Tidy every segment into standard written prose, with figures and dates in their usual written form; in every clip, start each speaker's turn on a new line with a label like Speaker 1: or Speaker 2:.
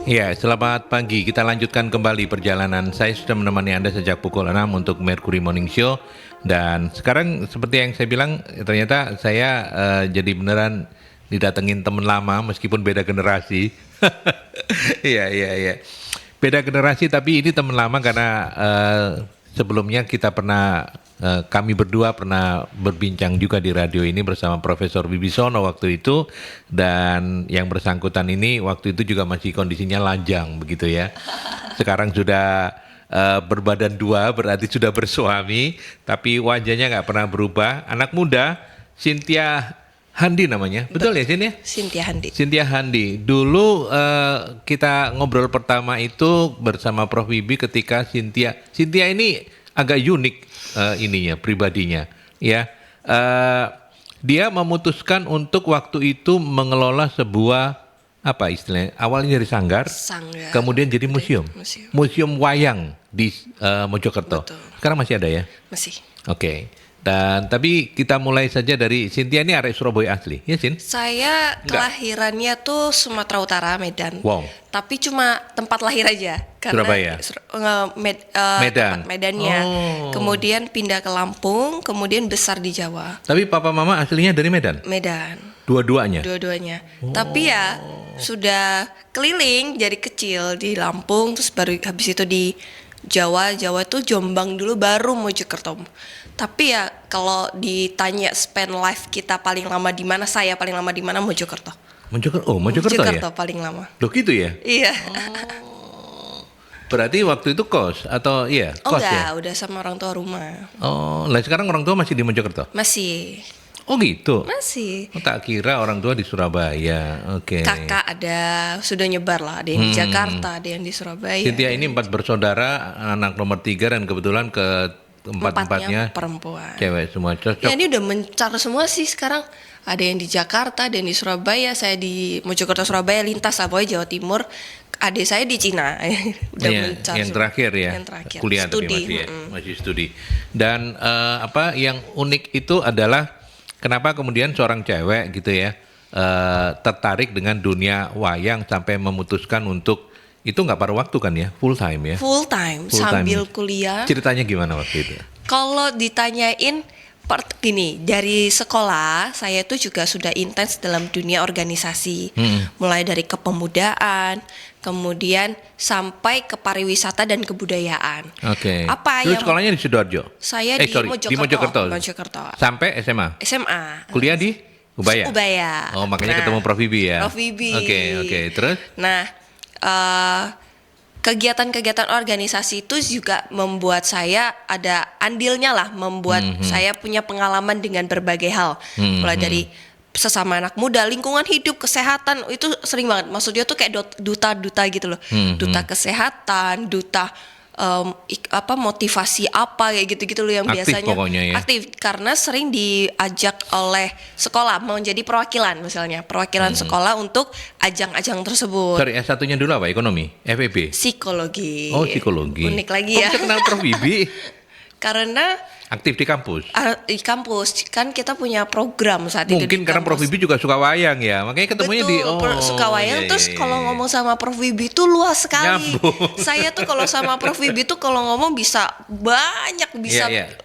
Speaker 1: Ya, selamat pagi. Kita lanjutkan kembali perjalanan. Saya sudah menemani Anda sejak pukul 6 untuk Mercury Morning Show. Dan sekarang seperti yang saya bilang, ternyata saya jadi beneran didatengin teman lama meskipun beda generasi. Iya, iya, iya. Beda generasi tapi ini teman lama karena sebelumnya kita pernah kami berdua pernah berbincang juga di radio ini bersama Profesor Wibisono waktu itu, dan yang bersangkutan ini waktu itu juga masih kondisinya lajang begitu ya. Sekarang sudah berbadan dua, berarti sudah bersuami, tapi wajahnya nggak pernah berubah. Anak muda, Cynthia Handi namanya, betul ya Cynthia?
Speaker 2: Cynthia Handi.
Speaker 1: Cynthia Handi. Dulu kita ngobrol pertama itu bersama Prof Wibi ketika Cynthia ini agak unik ininya, pribadinya, ya. Dia memutuskan untuk waktu itu mengelola sebuah apa istilahnya? Awalnya dari sanggar, kemudian jadi museum wayang di Mojokerto.
Speaker 2: Betul.
Speaker 1: Sekarang masih ada ya?
Speaker 2: Masih.
Speaker 1: Oke. Dan tapi kita mulai saja dari Cynthia ini arek Surabaya asli, ya Cin?
Speaker 2: Saya kelahirannya tuh Sumatera Utara, Medan.
Speaker 1: Wow.
Speaker 2: Tapi cuma tempat lahir aja.
Speaker 1: Surabaya. Medan.
Speaker 2: Tempat Medannya.
Speaker 1: Oh.
Speaker 2: Kemudian pindah ke Lampung, kemudian besar di Jawa.
Speaker 1: Tapi papa mama aslinya dari Medan?
Speaker 2: Medan.
Speaker 1: Dua-duanya?
Speaker 2: Dua-duanya. Tapi ya sudah keliling dari kecil di Lampung, terus baru habis itu di Jawa tuh Jombang dulu, baru Mojokerto. Tapi ya kalau ditanya span life kita paling lama di mana, saya paling lama di mana, Mojokerto.
Speaker 1: Mojokerto ya?
Speaker 2: Paling lama.
Speaker 1: Loh gitu ya?
Speaker 2: Iya.
Speaker 1: Berarti waktu itu kos atau iya kos ya?
Speaker 2: Udah sama orang tua rumah.
Speaker 1: Oh, lah sekarang orang tua masih di Mojokerto?
Speaker 2: Masih.
Speaker 1: Oh gitu?
Speaker 2: Masih.
Speaker 1: Oh, tak kira orang tua di Surabaya. Oke.
Speaker 2: Kakak ada, sudah nyebar lah. Ada yang di Jakarta, ada yang di Surabaya.
Speaker 1: Cynthia ini 4 bersaudara, anak nomor 3 dan kebetulan empatnya
Speaker 2: perempuan.
Speaker 1: Cewek semua, cocok.
Speaker 2: Ya ini udah mencar semua sih sekarang. Ada yang di Jakarta, ada yang di Surabaya. Saya di Mojokerto, Surabaya, lintas lah pokoknya Jawa Timur. Adik saya di Cina. Udah mencar.
Speaker 1: Yang terakhir ya.
Speaker 2: Yang terakhir.
Speaker 1: Kuliah
Speaker 2: Studi.
Speaker 1: Tapi masih studi. Dan apa yang unik itu adalah kenapa kemudian seorang cewek gitu ya tertarik dengan dunia wayang sampai memutuskan untuk itu nggak paruh waktu kan ya, full time ya?
Speaker 2: Full time sambil kuliah.
Speaker 1: Ceritanya gimana waktu itu?
Speaker 2: Kalau ditanyain gini, dari sekolah saya tuh juga sudah intens dalam dunia organisasi, mulai dari kepemudaan, kemudian sampai ke pariwisata dan kebudayaan.
Speaker 1: Oke.
Speaker 2: Apa
Speaker 1: Terus
Speaker 2: yang
Speaker 1: sekolahnya di Sidoarjo?
Speaker 2: Saya
Speaker 1: di Mojokerto. Sampai SMA?
Speaker 2: SMA.
Speaker 1: Kuliah di Ubaya?
Speaker 2: Ubaya.
Speaker 1: Oh, makanya ketemu Prof Wibi ya?
Speaker 2: Prof Wibi.
Speaker 1: Oke. Terus?
Speaker 2: Nah, kegiatan-kegiatan organisasi itu juga membuat saya ada andilnya lah, membuat saya punya pengalaman dengan berbagai hal, mulai dari sesama anak muda, lingkungan hidup, kesehatan, itu sering banget. Maksudnya tuh kayak duta-duta gitu loh, duta kesehatan, duta motivasi apa kayak gitu-gitu loh yang
Speaker 1: aktif
Speaker 2: biasanya
Speaker 1: pokoknya ya.
Speaker 2: Aktif karena sering diajak oleh sekolah menjadi perwakilan, misalnya perwakilan sekolah untuk ajang-ajang tersebut.
Speaker 1: Sorry, S1-nya dulu apa? Ekonomi? FEB?
Speaker 2: Psikologi.
Speaker 1: Oh, psikologi.
Speaker 2: Unik lagi
Speaker 1: Kok
Speaker 2: ya.
Speaker 1: bisa kenal Prof Wibi?
Speaker 2: Karena
Speaker 1: aktif di kampus?
Speaker 2: Di kampus kan kita punya program saat itu.
Speaker 1: Mungkin karena Prof Wibi juga suka wayang ya, makanya ketemunya
Speaker 2: suka wayang. Terus kalau ngomong sama Prof Wibi tuh luas sekali. Saya tuh kalau sama Prof Wibi tuh kalau ngomong bisa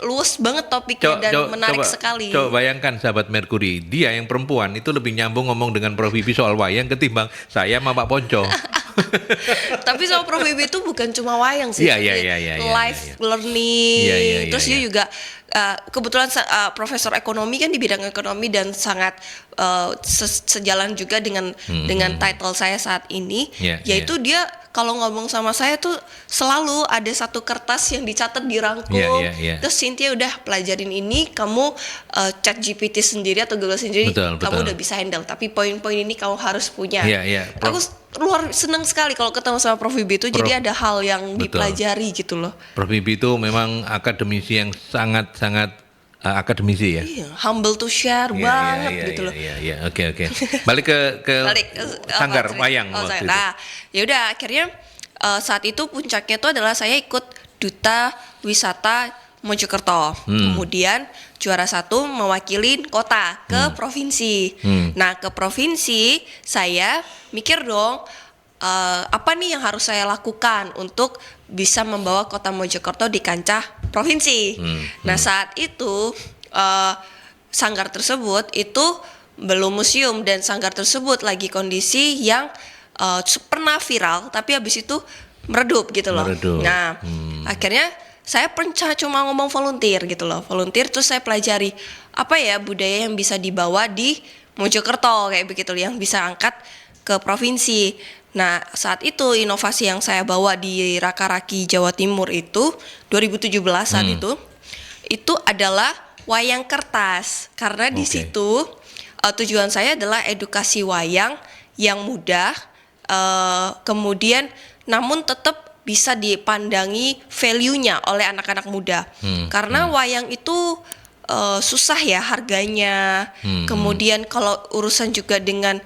Speaker 2: luas banget topiknya dan menarik sekali.
Speaker 1: Coba bayangkan sahabat Mercury, dia yang perempuan itu lebih nyambung ngomong dengan Prof Wibi soal wayang ketimbang saya sama Pak Ponco.
Speaker 2: Tapi sama Prof Wibi itu bukan cuma wayang sih, life learning. Terus dia juga kebetulan profesor ekonomi kan di bidang ekonomi dan sangat sejalan juga dengan title saya saat ini, yaitu dia kalau ngomong sama saya tuh selalu ada satu kertas yang dicatat dirangkum. Terus Cynthia udah pelajarin ini, kamu chat GPT sendiri atau Google sendiri, kamu udah bisa handle. Tapi poin-poin ini kamu harus punya. Aku luar senang sekali kalau ketemu sama Prof Wibi itu. Jadi ada hal yang dipelajari gitu loh.
Speaker 1: Prof Wibi itu memang akademisi yang sangat akademisi ya.
Speaker 2: Iya, humble to share banget gitu loh.
Speaker 1: Iya, oke. Balik ke sanggar wayang waktu itu.
Speaker 2: Nah, ya udah akhirnya saat itu puncaknya itu adalah saya ikut duta wisata Mojokerto. Kemudian juara 1 mewakili kota ke provinsi. Nah, ke provinsi saya mikir dong, apa nih yang harus saya lakukan untuk bisa membawa kota Mojokerto di kancah provinsi. Nah saat itu sanggar tersebut itu belum museum dan sanggar tersebut lagi kondisi yang pernah viral tapi habis itu meredup gitu loh. Nah akhirnya saya cuma ngomong volunteer gitu loh, volunteer terus saya pelajari apa ya budaya yang bisa dibawa di Mojokerto kayak begitu yang bisa angkat ke provinsi. Nah saat itu inovasi yang saya bawa di Raka-Raki Jawa Timur itu 2017 saat itu adalah wayang kertas karena di situ tujuan saya adalah edukasi wayang yang mudah, kemudian namun tetap bisa dipandangi value-nya oleh anak-anak muda. Karena wayang itu susah ya harganya. Kemudian kalau urusan juga dengan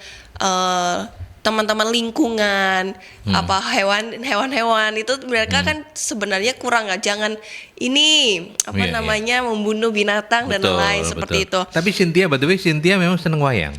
Speaker 2: teman-teman lingkungan, apa hewan-hewan itu mereka kan sebenarnya kurang jangan ini namanya membunuh binatang dan lain seperti itu.
Speaker 1: Tapi Cynthia, by the way, Cynthia memang seneng wayang.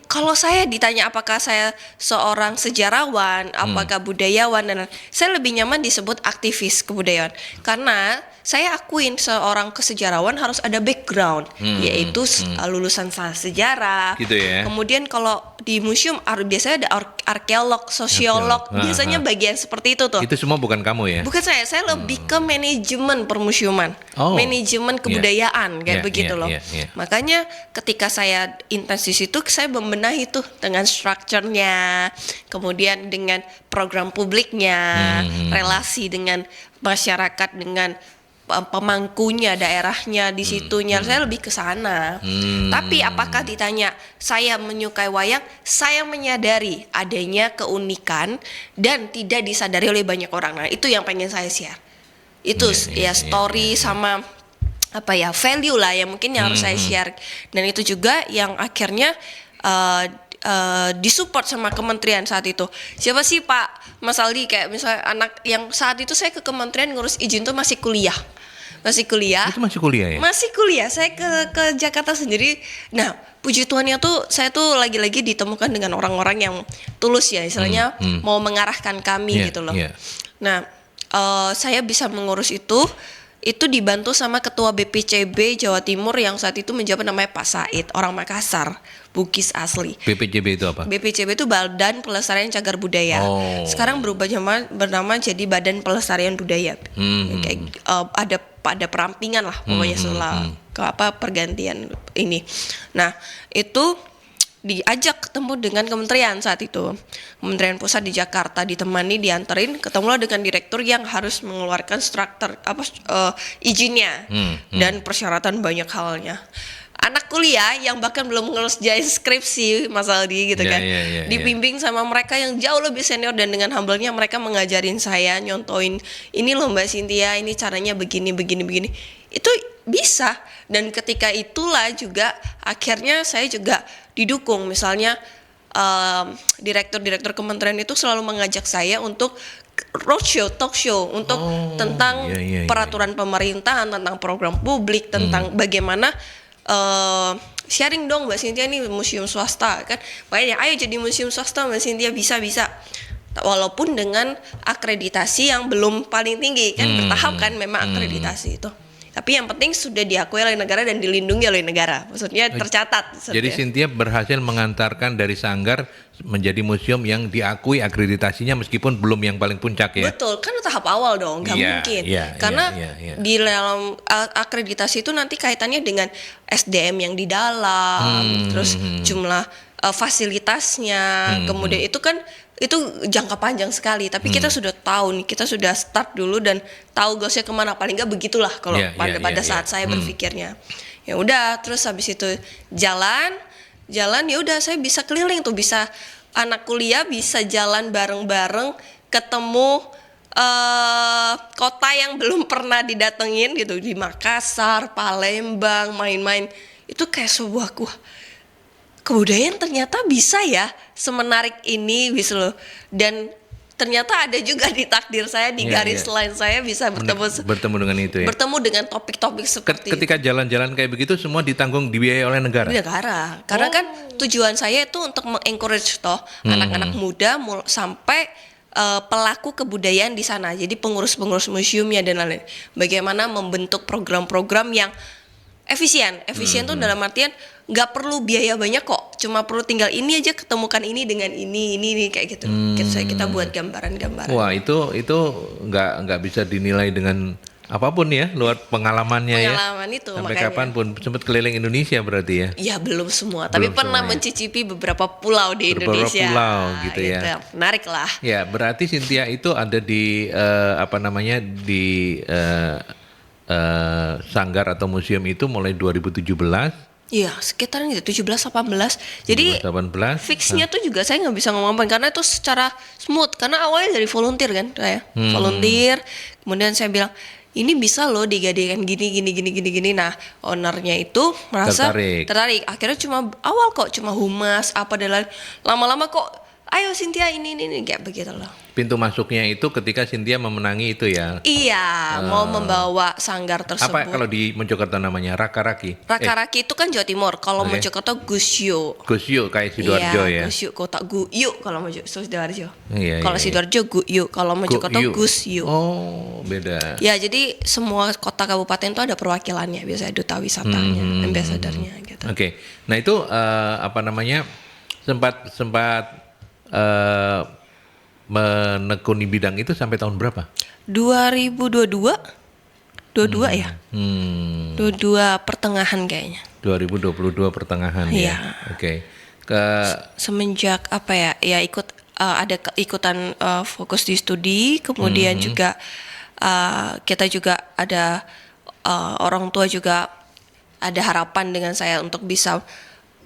Speaker 2: Kalau saya ditanya apakah saya seorang sejarawan, apakah budayawan, dan saya lebih nyaman disebut aktivis kebudayaan karena saya akuin seorang kesejarawan harus ada background, yaitu lulusan sejarah.
Speaker 1: Gitu ya.
Speaker 2: Kemudian kalau di museum biasanya ada arkeolog, sosiolog, biasanya bagian seperti itu tuh.
Speaker 1: Itu semua bukan kamu ya?
Speaker 2: Bukan saya lebih ke manajemen permusiuman, manajemen kebudayaan kayak begitu loh. Makanya ketika saya intens di situ, saya membenahi tuh dengan strukturnya, kemudian dengan program publiknya, relasi dengan masyarakat, dengan pemangkunya, daerahnya di situnya. Saya lebih ke sana. Tapi apakah ditanya saya menyukai wayang, saya menyadari adanya keunikan dan tidak disadari oleh banyak orang. Nah, itu yang pengen saya share. Itu story sama apa ya, value lah yang mungkin yang harus saya share. Dan itu juga yang akhirnya disupport sama kementerian saat itu. Siapa sih Pak Mas Aldi, kayak misalnya anak yang saat itu saya ke kementerian ngurus izin tuh masih kuliah.
Speaker 1: Itu masih kuliah ya?
Speaker 2: Masih kuliah. Saya ke Jakarta sendiri. Nah, puji Tuhannya tuh saya tuh lagi-lagi ditemukan dengan orang-orang yang tulus ya, istilahnya mau mengarahkan kami gitu loh. Nah, saya bisa mengurus itu dibantu sama ketua BPCB Jawa Timur yang saat itu menjabat namanya Pak Said, orang Makassar, Bugis asli.
Speaker 1: BPCB itu apa?
Speaker 2: BPCB itu Badan Pelestarian Cagar Budaya. Sekarang berubah bernama jadi Badan Pelestarian Budaya. Kayak ada perampingan lah pokoknya setelah pergantian ini. Nah, itu diajak ketemu dengan kementerian saat itu, Kementerian Pusat di Jakarta, dianterin ketemulah dengan direktur yang harus mengeluarkan struktur izinnya dan persyaratan banyak halnya. Anak kuliah yang bahkan belum ngerjain skripsi Mas Aldi gitu kan, dibimbing sama mereka yang jauh lebih senior dan dengan humble-nya mereka mengajarin saya, nyontoin ini loh Mbak Cynthia, ini caranya begini. Itu bisa. Dan ketika itulah juga akhirnya saya juga didukung, misalnya direktur-direktur kementerian itu selalu mengajak saya untuk roadshow, talk show untuk tentang peraturan pemerintahan, tentang program publik, tentang bagaimana sharing dong Mbak Cynthia nih museum swasta kan, makanya ayo jadi museum swasta Mbak Cynthia, bisa walaupun dengan akreditasi yang belum paling tinggi kan, bertahap kan memang akreditasi itu. Tapi yang penting sudah diakui oleh negara dan dilindungi oleh negara. Maksudnya tercatat.
Speaker 1: Jadi Cynthia berhasil mengantarkan dari sanggar menjadi museum yang diakui akreditasinya meskipun belum yang paling puncak ya.
Speaker 2: Betul, kan tahap awal dong, nggak mungkin. Karena di dalam akreditasi itu nanti kaitannya dengan SDM yang di dalam, terus jumlah fasilitasnya, kemudian itu kan itu jangka panjang sekali, tapi kita sudah tahu nih, kita sudah start dulu dan tahu gosnya kemana, paling nggak begitulah kalau pada saat saya berpikirnya. Ya udah, terus habis itu jalan ya udah saya bisa keliling tuh, bisa anak kuliah bisa jalan bareng-bareng, ketemu kota yang belum pernah didatengin gitu, di Makassar, Palembang, main-main, itu kayak sebuah kebudayaan ternyata bisa ya semenarik ini, bisa loh. Dan ternyata ada juga di takdir saya, di garis line saya bisa
Speaker 1: bertemu dengan itu ya.
Speaker 2: Bertemu dengan topik-topik seperti
Speaker 1: ketika jalan-jalan kayak begitu semua ditanggung, dibiayai oleh negara.
Speaker 2: Negara. Karena kan tujuan saya itu untuk mengencourage anak-anak muda sampai pelaku kebudayaan di sana. Jadi pengurus-pengurus museumnya dan lain-lain. Bagaimana membentuk program-program yang efisien tuh dalam artian nggak perlu biaya banyak kok, cuma perlu tinggal ini aja ketemukan ini dengan ini kayak gitu. Kita buat gambaran-gambaran.
Speaker 1: Wah itu nggak bisa dinilai dengan apapun ya, luar pengalamannya
Speaker 2: Pengalaman
Speaker 1: ya.
Speaker 2: Itu
Speaker 1: sampai
Speaker 2: makanya.
Speaker 1: kapanpun sempat keliling Indonesia berarti ya?
Speaker 2: Ya belum semua, tapi pernah mencicipi beberapa pulau di Indonesia.
Speaker 1: Beberapa pulau gitu ya.
Speaker 2: Menarik lah.
Speaker 1: Ya berarti Cynthia itu ada di di sanggar atau museum itu mulai 2017.
Speaker 2: Iya, sekitaran gitu 17-18. Jadi
Speaker 1: 18.
Speaker 2: Fixnya tuh juga saya nggak bisa ngomong karena itu secara smooth. Karena awalnya dari volunteer kan, kayak volunteer. Kemudian saya bilang ini bisa loh digadekan gini. Nah, ownernya itu merasa tertarik. Akhirnya awal kok cuma humas apa dan lain. Lama-lama kok, ayo Cynthia ini kayak begitu loh.
Speaker 1: Pintu masuknya itu ketika Cynthia memenangi itu ya?
Speaker 2: Iya, mau membawa sanggar tersebut.
Speaker 1: Apa kalau di Mojokerto namanya? Raka-raki?
Speaker 2: Raka-raki itu kan Jawa Timur. Kalau Mojokerto Gusyu.
Speaker 1: Gusyu kayak Sidoarjo ya?
Speaker 2: Gusyu, kota Guyu kalau Sidoarjo.
Speaker 1: Kalau
Speaker 2: Sidoarjo Guyu, kalau Mojokerto Gusyu.
Speaker 1: Oh, beda.
Speaker 2: Ya, jadi semua kota kabupaten itu ada perwakilannya, biasanya duta wisatanya, ambassador-nya gitu.
Speaker 1: Oke. Nah, itu sempat menekuni bidang itu sampai tahun berapa?
Speaker 2: 2022 ya. 22 pertengahan kayaknya.
Speaker 1: 2022 pertengahan ya. Oke.
Speaker 2: Semenjak apa ya? Ya ada ikutan fokus di studi, kemudian juga kita juga ada orang tua juga ada harapan dengan saya untuk bisa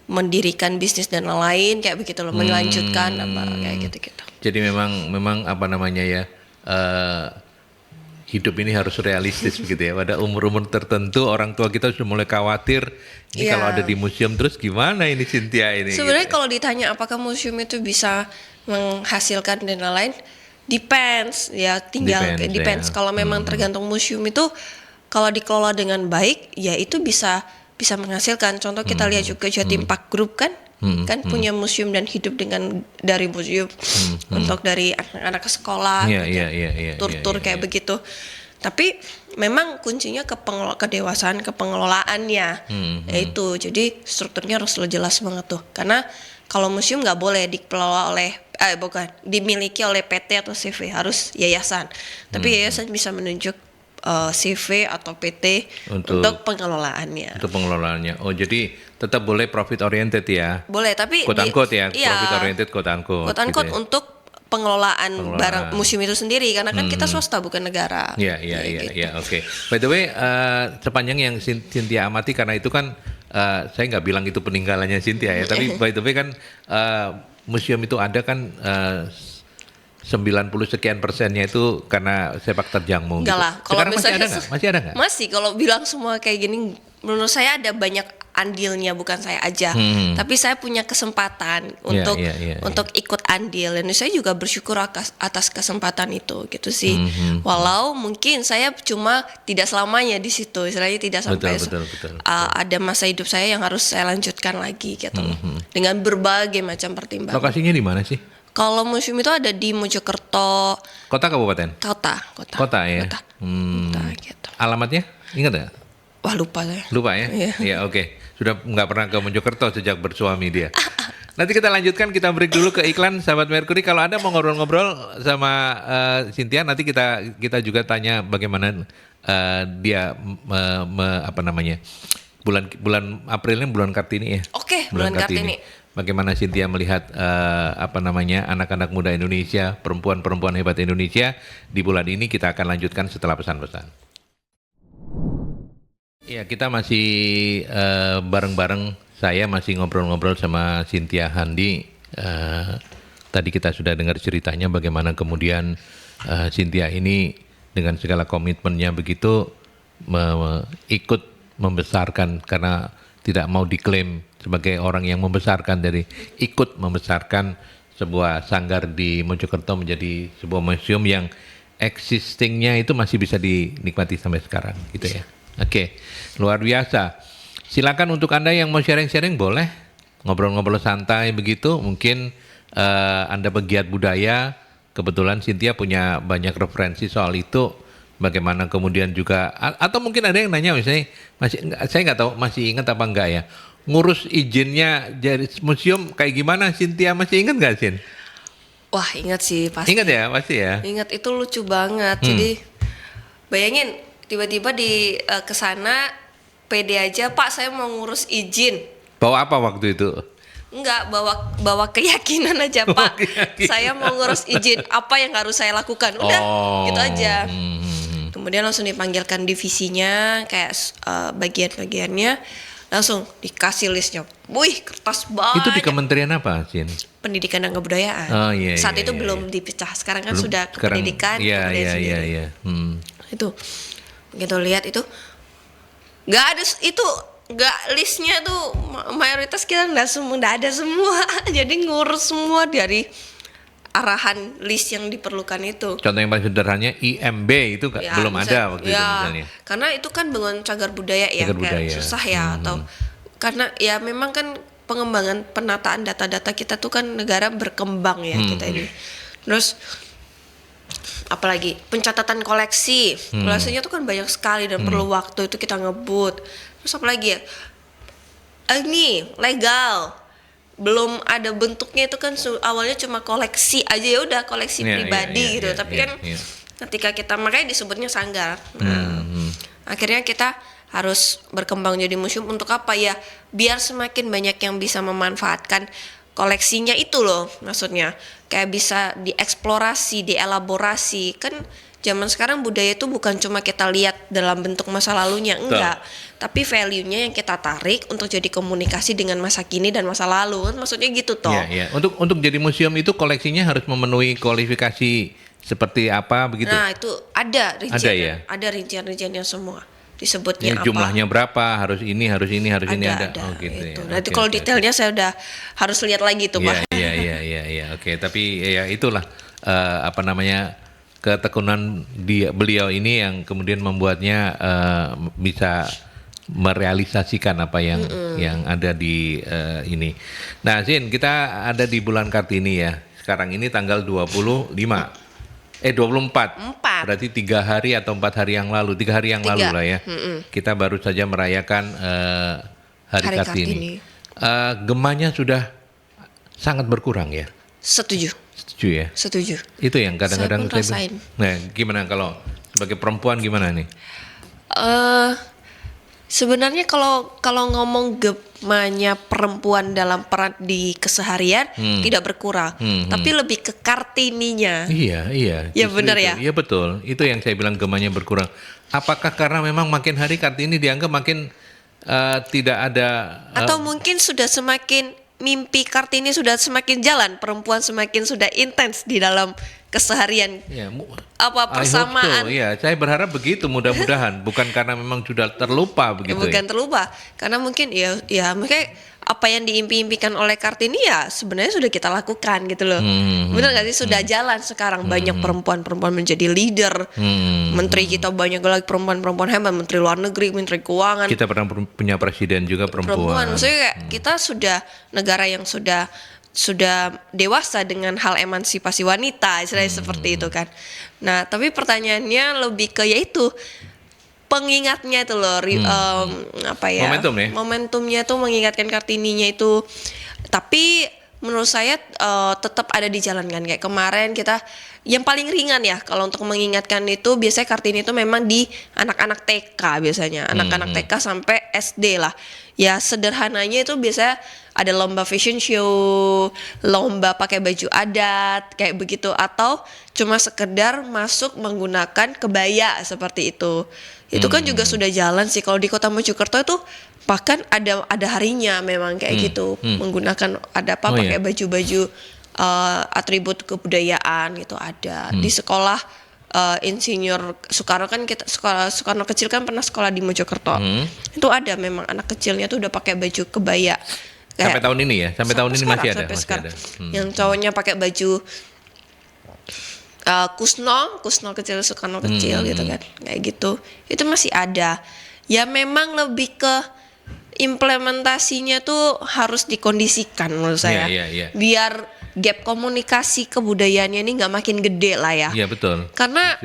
Speaker 2: mendirikan bisnis dan lain kayak begitu loh, melanjutkan kayak gitu.
Speaker 1: Jadi memang apa namanya ya, hidup ini harus realistis begitu ya. Pada umur-umur tertentu orang tua kita sudah mulai khawatir ini kalau ada di museum terus gimana ini Cynthia ini.
Speaker 2: Sebenarnya kalau ditanya apakah museum itu bisa menghasilkan dan lain-lain, depends ya, depends. Kalau memang tergantung museum itu kalau dikelola dengan baik ya itu bisa menghasilkan. Contoh kita lihat juga Jatim Park Group kan punya museum dan hidup dari museum untuk dari anak-anak ke sekolah, tur-tur kayak begitu. Tapi memang kuncinya kedewasaan, kepengelolaannya, yaitu jadi strukturnya harus jelas banget tuh. Karena kalau museum nggak boleh dikelola dimiliki oleh PT atau CV, harus yayasan. Tapi yayasan bisa menunjuk CV atau PT untuk pengelolaannya.
Speaker 1: Untuk pengelolaannya. Oh, jadi tetap boleh profit oriented ya?
Speaker 2: Boleh, tapi
Speaker 1: quote unquote ya, profit oriented quote unquote.
Speaker 2: Quote unquote gitu ya? Untuk pengelolaan barang museum itu sendiri, karena kan kita swasta bukan negara.
Speaker 1: Iya, oke. By the way, sepanjang yang Cynthia amati, karena itu kan saya nggak bilang itu peninggalannya Cynthia ya, tapi by the way kan museum itu ada kan 90 sekian persennya itu karena sepak terjangmu.
Speaker 2: Enggak
Speaker 1: gitu.
Speaker 2: lah. Kalau
Speaker 1: sekarang masih ada nggak?
Speaker 2: Masih. Kalau bilang semua kayak gini, menurut saya ada banyak andilnya, bukan saya aja. Tapi saya punya kesempatan untuk ikut andil, dan saya juga bersyukur atas kesempatan itu, gitu sih. Walau mungkin saya cuma tidak selamanya di situ, istilahnya tidak sampai
Speaker 1: betul.
Speaker 2: Ada masa hidup saya yang harus saya lanjutkan lagi, gitu loh. Dengan berbagai macam pertimbangan.
Speaker 1: Lokasinya di mana sih?
Speaker 2: Kalau museum itu ada di Mojokerto.
Speaker 1: Kota kabupaten?
Speaker 2: Kota ya. Kota, gitu.
Speaker 1: Alamatnya ingat nggak?
Speaker 2: Wah, lupa saya.
Speaker 1: Lupa ya? Iya, oke. Sudah nggak pernah ke Mojokerto sejak bersuami dia. Nanti kita lanjutkan, kita break dulu ke iklan, sahabat Mercury. Kalau Anda mau ngobrol-ngobrol sama Cynthia, nanti kita juga tanya bagaimana dia apa namanya, bulan April ini bulan Kartini ya.
Speaker 2: Oke, bulan Kartini.
Speaker 1: Bagaimana Cynthia melihat anak-anak muda Indonesia, perempuan-perempuan hebat Indonesia di bulan ini. Kita akan lanjutkan setelah pesan-pesan. Ya, kita masih bareng-bareng. Saya masih ngobrol-ngobrol sama Cynthia Handi. Tadi kita sudah dengar ceritanya bagaimana kemudian Cynthia ini dengan segala komitmennya begitu ikut membesarkan, karena tidak mau diklaim sebagai orang yang membesarkan, dari ikut membesarkan sebuah sanggar di Mojokerto menjadi sebuah museum yang existingnya itu masih bisa dinikmati sampai sekarang gitu ya. Oke, luar biasa. Silakan untuk Anda yang mau sharing-sharing boleh ngobrol-ngobrol santai begitu. Mungkin Anda pegiat budaya, kebetulan Cynthia punya banyak referensi soal itu. Bagaimana kemudian juga atau mungkin ada yang nanya misalnya saya nggak tahu masih ingat apa enggak ya, ngurus izinnya jadi museum kayak gimana, Cynthia masih ingat nggak, Cin?
Speaker 2: Wah, ingat sih pasti.
Speaker 1: Ingat ya, pasti ya.
Speaker 2: Ingat, itu lucu banget. Jadi bayangin tiba-tiba di kesana pede aja, Pak saya mau ngurus izin.
Speaker 1: Bawa apa waktu itu?
Speaker 2: Enggak, bawa keyakinan aja, Pak. Saya mau ngurus izin, apa yang harus saya lakukan? Udah, gitu aja. Kemudian langsung dipanggilkan divisinya, kayak bagian-bagiannya, langsung dikasih listnya. Wih, kertas banget.
Speaker 1: Itu di kementerian apa, Cin?
Speaker 2: Pendidikan dan Kebudayaan.
Speaker 1: Oh, iya,
Speaker 2: Saat
Speaker 1: iya,
Speaker 2: itu
Speaker 1: iya,
Speaker 2: belum dipecah, sekarang kan sudah pendidikan.
Speaker 1: Iya.
Speaker 2: Itu begitu lihat itu nggak ada, itu nggak, listnya tuh mayoritas kita nggak ada semua. Jadi ngurus semua dari arahan list yang diperlukan itu.
Speaker 1: Contoh yang paling sederhananya IMB itu ya, belum ada waktu itu misalnya.
Speaker 2: Karena itu kan bangun cagar budaya ya, kayak susah ya, atau karena ya memang kan pengembangan penataan data-data kita tuh kan negara berkembang ya kita ini. Terus apalagi pencatatan koleksi, koleksinya tuh kan banyak sekali dan perlu waktu, itu kita ngebut. Terus apalagi ya, ini legal, belum ada bentuknya, itu kan awalnya cuma koleksi aja, ya udah koleksi pribadi gitu. Tapi kan ketika kita, makanya disebutnya sanggar. Akhirnya kita harus berkembang jadi museum untuk apa ya? Biar semakin banyak yang bisa memanfaatkan koleksinya itu loh, maksudnya kayak bisa dieksplorasi, dielaborasi. Kan zaman sekarang budaya itu bukan cuma kita lihat dalam bentuk masa lalunya, enggak, tapi value-nya yang kita tarik untuk jadi komunikasi dengan masa kini dan masa lalu, kan maksudnya gitu toh.
Speaker 1: Iya. Untuk jadi museum itu koleksinya harus memenuhi kualifikasi seperti apa begitu?
Speaker 2: Nah, itu ada rincian,
Speaker 1: ada ya?
Speaker 2: rincian-rinciannya semua. Disebutnya
Speaker 1: ya, jumlahnya berapa, harus ini ada. Oh gitu
Speaker 2: itu.
Speaker 1: ya.
Speaker 2: Nanti kalau detailnya saya udah harus lihat lagi tuh, Pak.
Speaker 1: Iya. Oke, tapi ya itulah ketekunan beliau ini yang kemudian membuatnya bisa merealisasikan apa yang ada di ini. Nah, Zin, kita ada di bulan Kartini ya. Sekarang ini tanggal 24. Berarti 3 hari atau 4 hari yang lalu, 3 hari yang lalu lah ya. Kita baru saja merayakan Hari Kartini. Gemanya sudah sangat berkurang ya.
Speaker 2: Setuju ya. Setuju.
Speaker 1: Itu yang kadang-kadang saya. Nah, gimana kalau sebagai perempuan gimana nih?
Speaker 2: Sebenarnya kalau ngomong gemanya perempuan dalam peran di keseharian tidak berkurang, tapi lebih ke Kartininya.
Speaker 1: Iya.
Speaker 2: Ya benar ya.
Speaker 1: Iya betul. Itu yang saya bilang gemanya berkurang. Apakah karena memang makin hari Kartini dianggap makin tidak ada?
Speaker 2: Atau mungkin sudah semakin mimpi Kartini sudah semakin jalan, perempuan semakin sudah intens di dalam keseharian.
Speaker 1: Ya,
Speaker 2: persamaan.
Speaker 1: Iya, saya berharap begitu, mudah-mudahan. Bukan karena memang sudah terlupa begitu.
Speaker 2: Bukan terlupa, karena mungkin ya makanya apa yang diimpi-impikan oleh Kartini ya sebenarnya sudah kita lakukan gitu loh. Benar nggak sih, sudah jalan sekarang banyak perempuan-perempuan menjadi leader. Menteri kita banyak lagi perempuan-perempuan hebat, menteri luar negeri, menteri keuangan.
Speaker 1: Kita pernah punya presiden juga perempuan.
Speaker 2: Maksudnya kayak kita sudah negara yang sudah dewasa dengan hal emansipasi wanita, istilahnya seperti itu kan. Nah, tapi pertanyaannya lebih ke yaitu pengingatnya itu loh, momentumnya tuh mengingatkan Kartininya itu. Tapi menurut saya tetap ada dijalankan. Kayak kemarin kita yang paling ringan ya kalau untuk mengingatkan itu biasanya Kartini itu memang di anak-anak TK biasanya, anak-anak TK sampai SD lah. Ya sederhananya itu biasanya ada lomba fashion show, lomba pakai baju adat kayak begitu, atau cuma sekedar masuk menggunakan kebaya seperti itu. Itu kan juga sudah jalan sih kalau di Kota Mojokerto itu, bahkan ada harinya memang kayak gitu, menggunakan pakai baju-baju atribut kebudayaan gitu ada. Di sekolah Insinyur Soekarno kan Soekarno kecil kan pernah sekolah di Mojokerto. Itu ada memang anak kecilnya tuh udah pakai baju kebaya.
Speaker 1: Sampai tahun ini ya, sampai tahun ini
Speaker 2: sekarang,
Speaker 1: masih ada.
Speaker 2: Masih ada. Yang cowoknya pakai baju Kusno kecil, Soekarno kecil gitu kan, kayak gitu. Itu masih ada. Ya memang lebih ke implementasinya tuh harus dikondisikan menurut saya. Biar gap komunikasi kebudayaannya ini nggak makin gede lah ya.
Speaker 1: Iya betul.
Speaker 2: Karena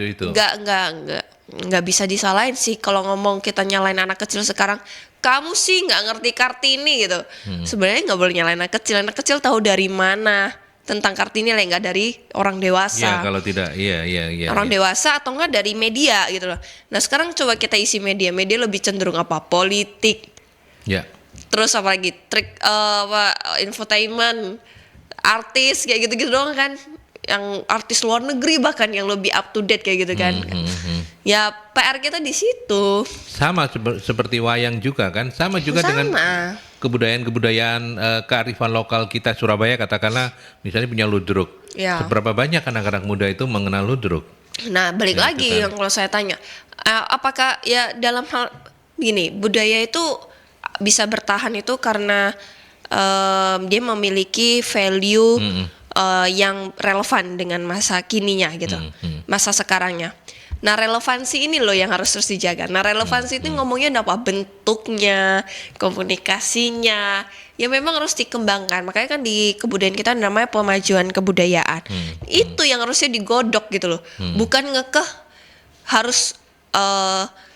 Speaker 2: nggak bisa disalahin sih kalau ngomong kita nyalain anak kecil sekarang. Kamu sih nggak ngerti Kartini gitu. Sebenarnya nggak boleh nyalain anak kecil. Anak kecil tahu dari mana tentang Kartini lah, nggak dari orang dewasa.
Speaker 1: Iya kalau tidak, iya.
Speaker 2: Orang dewasa atau nggak dari media gitu loh. Nah sekarang coba kita isi media lebih cenderung apa? Politik.
Speaker 1: Ya.
Speaker 2: Terus apa lagi? Trik infotainment, artis kayak gitu-gitu doang kan. Yang artis luar negeri bahkan yang lebih up to date kayak gitu kan. Ya PR kita di situ.
Speaker 1: Sama seperti wayang juga kan. Sama juga dengan kebudayaan kearifan lokal kita Surabaya, katakanlah misalnya punya ludruk. Ya. Seberapa banyak anak-anak muda itu mengenal ludruk?
Speaker 2: Nah balik lagi yang kalau saya tanya, apakah ya dalam hal gini, budaya itu bisa bertahan itu karena dia memiliki value yang relevan dengan masa kininya gitu, masa sekarangnya. Nah relevansi ini loh yang harus terus dijaga. Nah relevansi itu ngomongnya apa? Bentuknya, komunikasinya, ya memang harus dikembangkan. Makanya kan di kebudayaan kita namanya pemajuan kebudayaan. Itu yang harusnya digodok gitu loh. Bukan ngekeh harus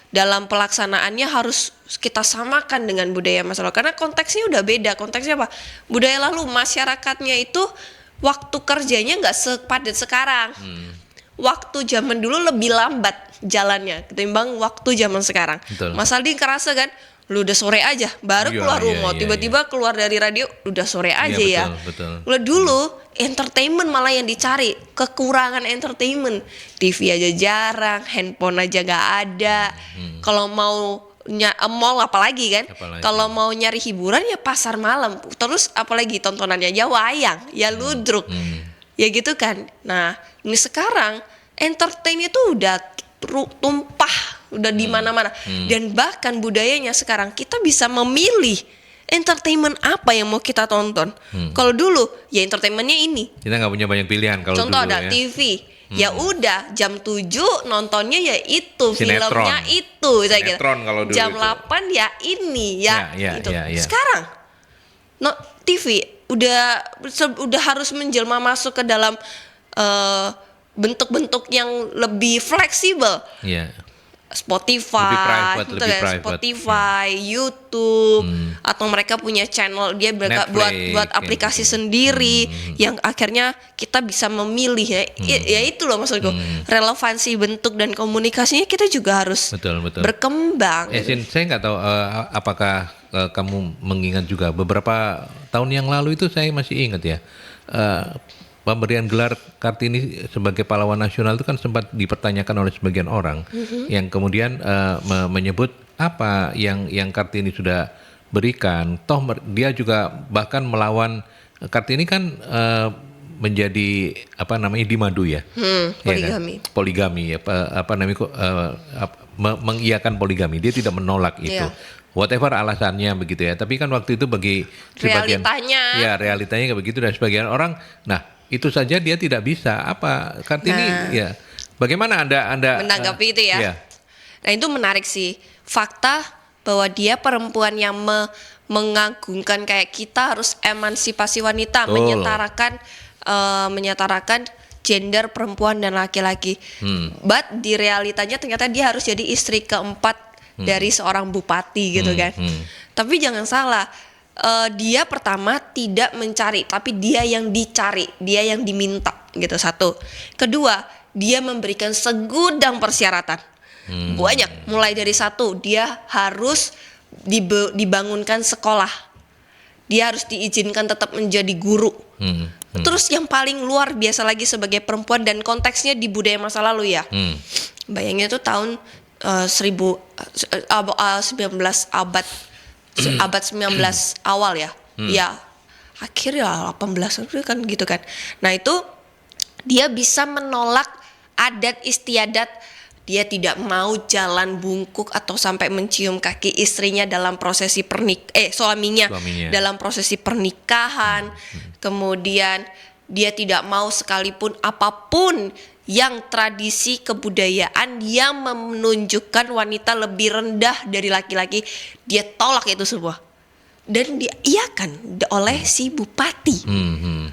Speaker 2: dalam pelaksanaannya harus kita samakan dengan budaya masa lalu. Karena konteksnya udah beda. Konteksnya apa? Budaya lalu masyarakatnya itu waktu kerjanya nggak sepadat sekarang. Waktu zaman dulu lebih lambat jalannya ketimbang waktu zaman sekarang. Betul. Mas Aldi kerasa kan, lu udah sore aja baru keluar rumah, tiba-tiba keluar dari radio udah sore aja betul. Lu dulu entertainment malah yang dicari, kekurangan entertainment, TV aja jarang, handphone aja nggak ada. Kalau mau mall apalagi kan, kalau mau nyari hiburan ya pasar malam, terus apalagi tontonannya aja wayang, ya ludruk. Ya gitu kan. Nah, ini sekarang entertain itu udah tumpah, udah di mana-mana. Dan bahkan budayanya sekarang kita bisa memilih entertainment apa yang mau kita tonton. Kalau dulu ya entertainmentnya ini.
Speaker 1: Kita nggak punya banyak pilihan kalau
Speaker 2: contoh
Speaker 1: dulu
Speaker 2: ada TV. Ya udah jam 7 nontonnya ya itu,
Speaker 1: sinetron.
Speaker 2: Filmnya itu saya kira.
Speaker 1: Kalau dulu
Speaker 2: jam
Speaker 1: itu.
Speaker 2: 8 ya ini ya, gitu.
Speaker 1: Ya.
Speaker 2: Sekarang TV udah harus menjelma masuk ke dalam bentuk-bentuk yang lebih fleksibel. Spotify,
Speaker 1: lebih private.
Speaker 2: Spotify, YouTube, atau mereka punya channel dia buat aplikasi sendiri yang akhirnya kita bisa memilih ya. Ya itu loh maksudku. Relevansi bentuk dan komunikasinya kita juga harus berkembang.
Speaker 1: Saya nggak tahu apakah kamu mengingat juga beberapa tahun yang lalu itu saya masih ingat ya. Pemberian gelar Kartini sebagai pahlawan nasional itu kan sempat dipertanyakan oleh sebagian orang yang kemudian menyebut apa yang Kartini sudah berikan. Toh dia juga bahkan melawan, Kartini kan menjadi apa namanya di madu ya,
Speaker 2: poligami.
Speaker 1: Ya kan? Poligami mengiyakan poligami. Dia tidak menolak itu. Whatever alasannya begitu ya. Tapi kan waktu itu bagi sebagian realitanya kayak begitu dan sebagian orang, nah itu saja dia tidak bisa. Apa Kartini ya? Bagaimana Anda
Speaker 2: menanggapi itu ya? Nah itu menarik sih, fakta bahwa dia perempuan yang mengagungkan kayak kita harus emansipasi wanita, menyetarakan gender perempuan dan laki-laki. But di realitanya ternyata dia harus jadi istri keempat dari seorang bupati gitu kan. Tapi jangan salah. Dia pertama tidak mencari, tapi dia yang dicari, dia yang diminta gitu, satu. Kedua, dia memberikan segudang persyaratan, banyak. Mulai dari satu, dia harus dibangunkan sekolah, dia harus diizinkan tetap menjadi guru. Terus yang paling luar biasa lagi sebagai perempuan dan konteksnya di budaya masa lalu ya. Bayangin itu tahun 19 awal ya. Ya akhir ya 18 kan gitu kan. Nah itu dia bisa menolak adat istiadat dia tidak mau jalan bungkuk atau sampai mencium kaki istrinya dalam prosesi suaminya dalam prosesi pernikahan. Kemudian dia tidak mau sekalipun apapun yang tradisi kebudayaan yang menunjukkan wanita lebih rendah dari laki-laki, dia tolak itu semua. Dan diiyakan oleh si bupati.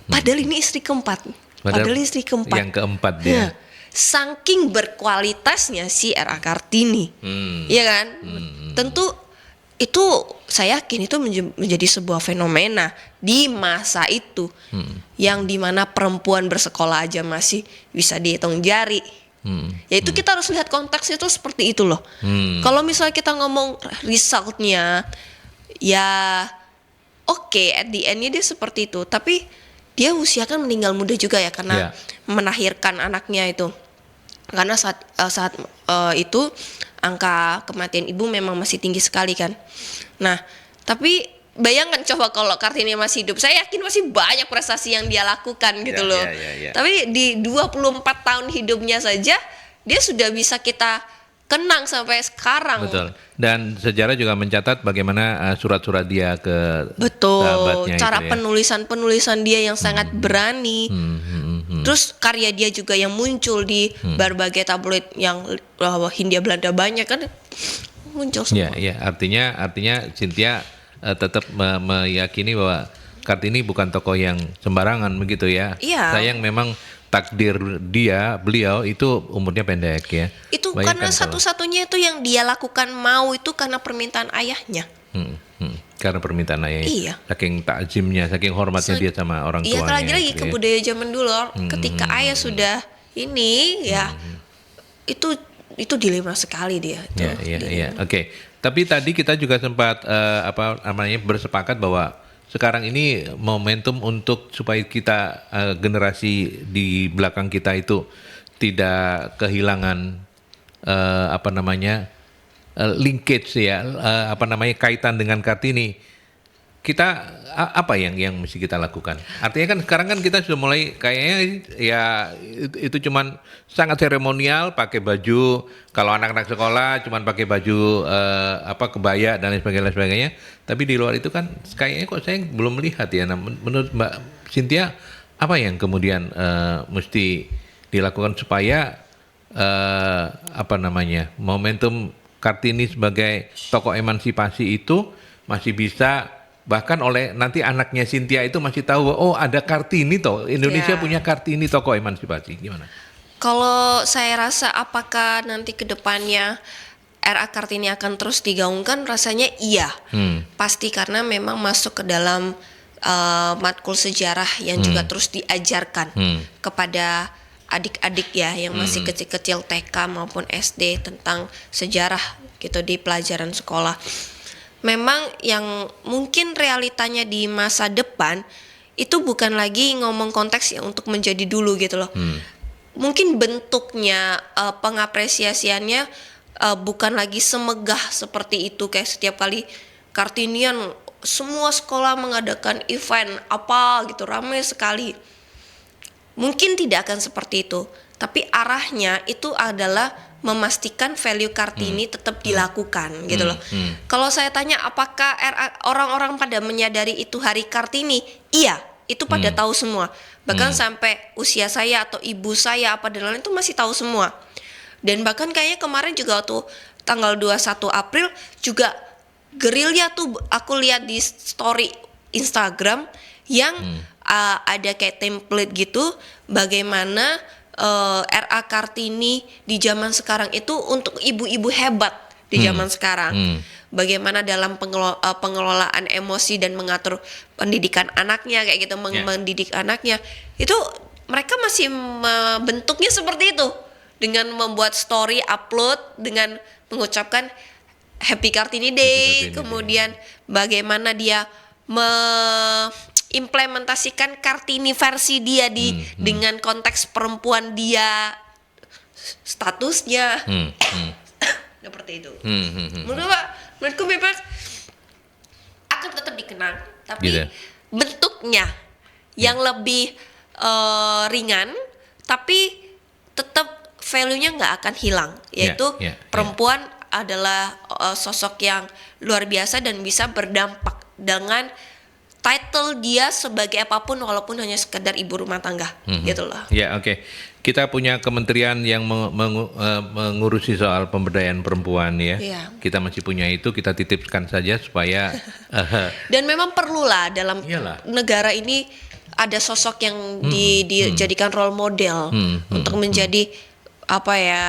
Speaker 2: Padahal ini istri keempat. Padahal istri keempat.
Speaker 1: Yang keempat dia.
Speaker 2: Saking berkualitasnya si R.A. Kartini. Iya kan? Tentu itu saya yakin itu menjadi sebuah fenomena di masa itu, yang dimana perempuan bersekolah aja masih bisa dihitung jari. Yaitu kita harus lihat konteksnya itu seperti itu loh. Kalau misalnya kita ngomong resultnya, ya oke, at the end-nya dia seperti itu. Tapi dia usia kan meninggal muda juga ya, karena melahirkan anaknya itu. Karena saat itu angka kematian ibu memang masih tinggi sekali kan. Nah, tapi bayangkan coba kalau Kartini masih hidup, saya yakin masih banyak prestasi yang dia lakukan gitu loh. Tapi di 24 tahun hidupnya saja dia sudah bisa kita kenang sampai sekarang.
Speaker 1: Betul. Dan sejarah juga mencatat bagaimana surat-surat dia ke
Speaker 2: sahabatnya. Cara penulisan dia yang sangat berani. Terus karya dia juga yang muncul di berbagai tabloid yang Hindia Belanda banyak kan muncul semua.
Speaker 1: Iya. Artinya Cynthia tetap meyakini bahwa Kartini bukan tokoh yang sembarangan begitu ya.
Speaker 2: Iya.
Speaker 1: Sayang memang takdir beliau itu umurnya pendek ya.
Speaker 2: Itu karena satu-satunya itu yang dia lakukan mau itu karena permintaan ayahnya.
Speaker 1: Karena permintaan ayahnya.
Speaker 2: Iya.
Speaker 1: Saking takzimnya, saking hormatnya dia sama orang tuanya.
Speaker 2: Iya, lagi-lagi ke budaya zaman dulu. Ketika ayah sudah ini itu dilema sekali dia.
Speaker 1: Iya. Oke. Tapi tadi kita juga sempat bersepakat bahwa sekarang ini momentum untuk supaya kita generasi di belakang kita itu tidak kehilangan linkage ya, kaitan dengan Kartini. Kita apa yang mesti kita lakukan? Artinya kan sekarang kan kita sudah mulai kayaknya ya itu cuman sangat seremonial, pakai baju, kalau anak-anak sekolah cuman pakai baju kebaya dan lain sebagainya. Tapi di luar itu kan kayaknya kok saya belum melihat ya. Nah, menurut Mbak Cynthia apa yang kemudian mesti dilakukan supaya momentum Kartini sebagai tokoh emansipasi itu masih bisa, bahkan oleh nanti anaknya Cynthia itu masih tahu, oh ada Kartini toh, Indonesia punya Kartini tokoh emansipasi. Gimana?
Speaker 2: Kalau saya rasa apakah nanti ke depannya R.A. Kartini akan terus digaungkan, rasanya iya. Pasti, karena memang masuk ke dalam matkul sejarah yang juga terus diajarkan kepada adik-adik ya yang masih kecil-kecil TK maupun SD tentang sejarah gitu di pelajaran sekolah. Memang yang mungkin realitanya di masa depan itu bukan lagi ngomong konteks ya untuk menjadi dulu gitu loh. Mungkin bentuknya pengapresiasiannya bukan lagi semegah seperti itu, kayak setiap kali Kartinian semua sekolah mengadakan event apa gitu ramai sekali. Mungkin tidak akan seperti itu, tapi arahnya itu adalah memastikan value Kartini tetap dilakukan gitu loh. Kalau saya tanya apakah orang-orang pada menyadari itu hari Kartini? Iya, itu pada tahu semua. Bahkan sampai usia saya atau ibu saya apa dan lain itu masih tahu semua. Dan bahkan kayaknya kemarin juga waktu tanggal 21 April juga gerilya tuh aku lihat di story Instagram yang ada kayak template gitu bagaimana R.A. Kartini di zaman sekarang itu untuk ibu-ibu hebat di zaman sekarang. Bagaimana dalam pengelolaan emosi dan mengatur pendidikan anaknya kayak gitu, mendidik anaknya. Itu mereka masih bentuknya seperti itu dengan membuat story upload dengan mengucapkan Happy Kartini Day, kemudian bagaimana dia implementasikan Kartini versi dia dengan konteks perempuan dia, statusnya seperti itu. Menurutku memang akan tetap dikenang, tapi bentuknya yang lebih ringan, tapi tetap value-nya nggak akan hilang, yaitu perempuan adalah sosok yang luar biasa dan bisa berdampak dengan title dia sebagai apapun walaupun hanya sekedar ibu rumah tangga gitu loh.
Speaker 1: Ya, oke. Kita punya kementerian yang mengurusi soal pemberdayaan perempuan ya. Kita masih punya itu, kita titipkan saja supaya
Speaker 2: dan memang perlulah dalam negara ini ada sosok yang dijadikan role model untuk menjadi apa ya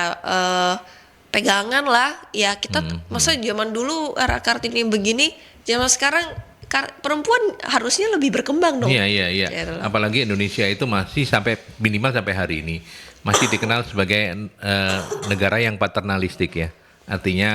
Speaker 2: pegangan lah ya. Kita masa zaman dulu era Kartini begini, zaman sekarang perempuan harusnya lebih berkembang dong.
Speaker 1: Iya. Apalagi Indonesia itu masih minimal sampai hari ini masih dikenal sebagai negara yang paternalistik ya. Artinya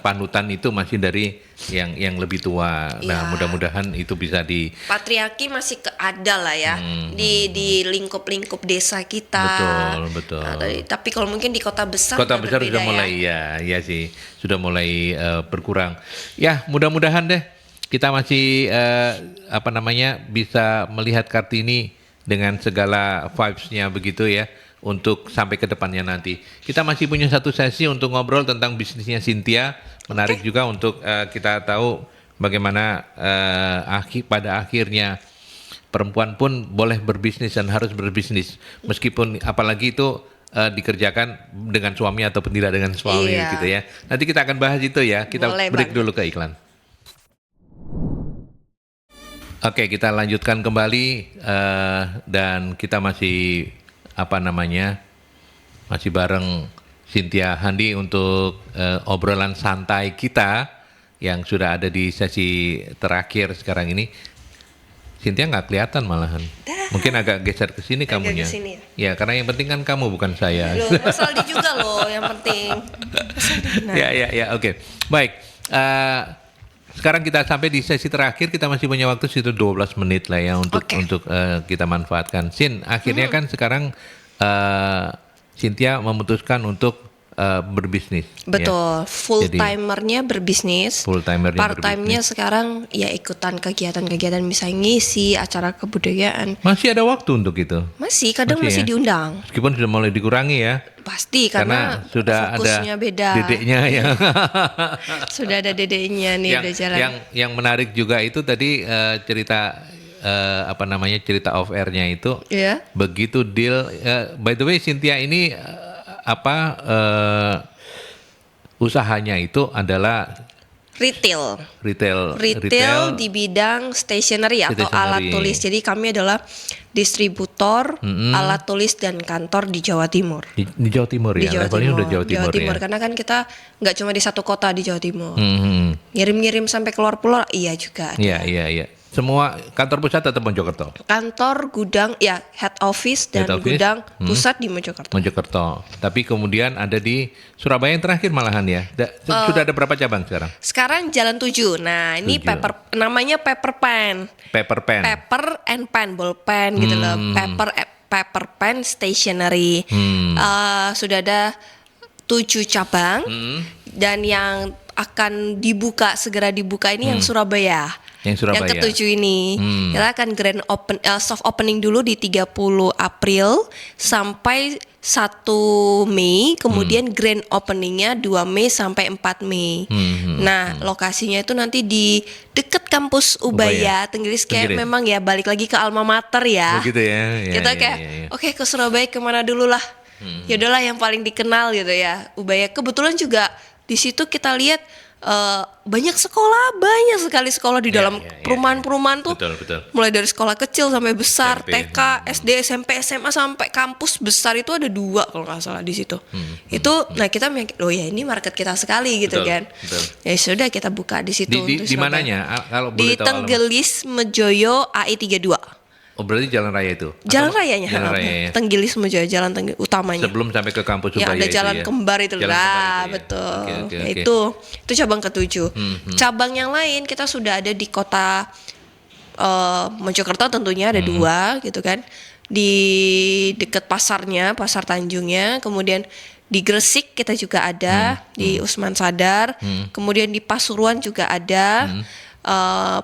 Speaker 1: panutan itu masih dari yang lebih tua. Nah, mudah-mudahan itu bisa
Speaker 2: patriarki masih ada lah ya di lingkup-lingkup desa kita.
Speaker 1: Betul.
Speaker 2: Nah, tapi kalau mungkin di kota besar
Speaker 1: sudah mulai ya sih, sudah mulai berkurang. Ya, mudah-mudahan deh kita masih bisa melihat Kartini dengan segala vibes-nya begitu ya untuk sampai ke depannya nanti. Kita masih punya satu sesi untuk ngobrol tentang bisnisnya Cynthia. Menarik juga untuk kita tahu bagaimana pada akhirnya perempuan pun boleh berbisnis dan harus berbisnis meskipun apalagi itu dikerjakan dengan suami ataupun tidak dengan suami gitu ya. Nanti kita akan bahas itu ya. Kita break dulu ke iklan. Oke, kita lanjutkan kembali dan kita masih masih bareng Cynthia Handi untuk obrolan santai kita yang sudah ada di sesi terakhir sekarang ini. Cynthia nggak kelihatan malahan. Mungkin agak geser ke sini kamunya.
Speaker 2: Kesini
Speaker 1: ya, karena yang penting kan kamu bukan saya.
Speaker 2: Loh, Mas Aldi juga loh yang penting.
Speaker 1: Ya, oke. Baik. Sekarang kita sampai di sesi terakhir, kita masih punya waktu sekitar 12 menit lah ya untuk kita manfaatkan. Akhirnya kan sekarang Cynthia memutuskan untuk berbisnis.
Speaker 2: Betul, ya. Full timernya berbisnis. Part timenya sekarang ya ikutan kegiatan-kegiatan, misalnya ngisi acara kebudayaan.
Speaker 1: Masih ada waktu untuk itu?
Speaker 2: Masih, kadang masih diundang.
Speaker 1: Meskipun sudah mulai dikurangi ya.
Speaker 2: Pasti karena
Speaker 1: sudah
Speaker 2: fokusnya
Speaker 1: ada
Speaker 2: beda.
Speaker 1: Dedeknya ya.
Speaker 2: Sudah ada dedeknya nih udah jalan.
Speaker 1: Yang menarik juga itu tadi cerita cerita off air-nya itu.
Speaker 2: Yeah.
Speaker 1: Begitu deal. By the way, Cynthia ini usahanya itu adalah retail
Speaker 2: di bidang stationery atau alat tulis. Jadi kami adalah distributor alat tulis dan kantor di Jawa Timur.
Speaker 1: Di Jawa Timur ya. Levelnya udah Jawa Timur ya.
Speaker 2: Karena kan kita nggak cuma di satu kota di Jawa Timur. Ngirim-ngirim sampai keluar pulau iya juga.
Speaker 1: Iya. Semua kantor pusat tetap Mojokerto.
Speaker 2: Kantor, gudang, ya head office dan gudang pusat di Mojokerto.
Speaker 1: Tapi kemudian ada di Surabaya yang terakhir malahan ya. Sudah ada berapa cabang sekarang?
Speaker 2: Sekarang Jalan 7. Nah, ini namanya Paper Pen. Paper and Pen, bolpen gitu loh. Paper Pen Stationery. Sudah ada 7 cabang dan yang akan segera dibuka ini yang Surabaya. Yang ketujuh ini kita akan soft opening dulu di 30 April sampai 1 Mei, kemudian grand openingnya 2 Mei sampai 4 Mei. Nah, lokasinya itu nanti di dekat kampus Ubaya, Tenggilis kayak memang ya balik lagi ke alma mater ya.
Speaker 1: Begitu ya.
Speaker 2: Kita kayak oke, ke Surabaya kemana dulu lah. Ya udahlah yang paling dikenal gitu ya, Ubaya. Kebetulan juga di situ kita lihat banyak sekali sekolah di dalam perumahan-perumahan tuh.
Speaker 1: Betul.
Speaker 2: Mulai dari sekolah kecil sampai besar, TK, SD, SMP, SMA sampai kampus besar itu ada 2 kalau nggak salah di situ. Nah kita mikir, ini market kita sekali gitu kan. Ya sudah kita buka di situ.
Speaker 1: Di mananya? Kalau boleh tahu.
Speaker 2: Di Tenggelis Mejoyo AI 32.
Speaker 1: Oh, berarti jalan raya itu?
Speaker 2: Jalan rayanya. Tenggilis Mejoyo, jalan utamanya.
Speaker 1: Sebelum sampai ke kampus Ubaya
Speaker 2: ada jalan kembar itu lah. Betul. Itu cabang ke-7. Cabang yang lain kita sudah ada di kota Mojokerto, tentunya ada 2 gitu kan. Di dekat pasarnya, Pasar Tanjungnya, kemudian di Gresik kita juga ada, di Usman Sadar, kemudian di Pasuruan juga ada.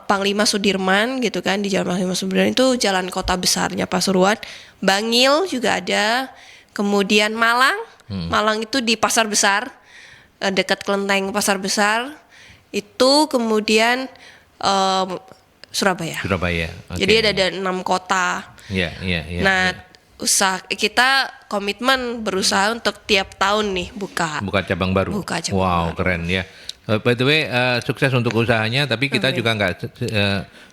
Speaker 2: Panglima Sudirman gitu kan, di Jalan Panglima Sudirman itu jalan kota besarnya Pasuruan. Bangil juga ada, kemudian Malang Malang itu di Pasar Besar, dekat Kelenteng Pasar Besar. Itu kemudian Surabaya.
Speaker 1: Okay.
Speaker 2: Jadi ada 6 kota.
Speaker 1: Iya.
Speaker 2: Nah, kita komitmen berusaha untuk tiap tahun nih buka
Speaker 1: cabang baru. Wow, keren ya. By the way, sukses untuk usahanya. Tapi kita juga nggak